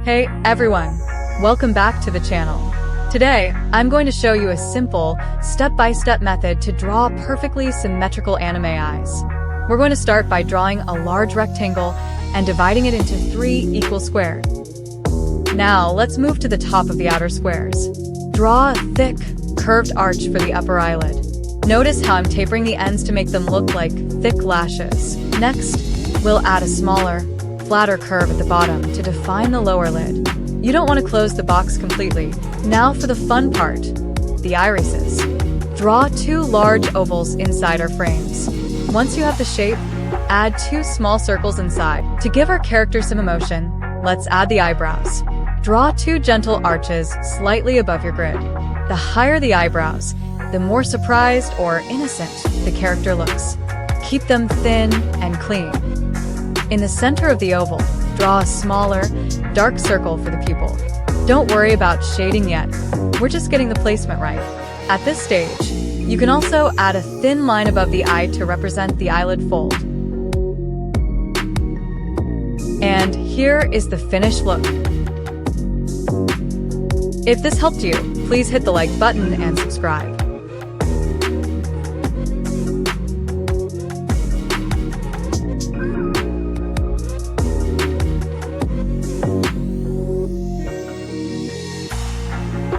Hey everyone, welcome back to the channel. Today, I'm going to show you a simple, step-by-step method to draw perfectly symmetrical anime eyes. We're going to start by drawing a large rectangle and dividing it into 3 equal squares. Now, let's move to the top of the outer squares. Draw a thick, curved arch for the upper eyelid. Notice how I'm tapering the ends to make them look like thick lashes. Next, we'll add a smaller, flatter curve at the bottom to define the lower lid. You don't want to close the box completely. Now for the fun part, the irises. Draw 2 large ovals inside our frames. Once you have the shape, add 2 small circles inside. To give our character some emotion, let's add the eyebrows. Draw 2 gentle arches slightly above your grid. The higher the eyebrows, the more surprised or innocent the character looks. Keep them thin and clean. In the center of the oval, draw a smaller, dark circle for the pupil. Don't worry about shading yet, we're just getting the placement right. At this stage, you can also add a thin line above the eye to represent the eyelid fold. And here is the finished look. If this helped you, please hit the like button and subscribe.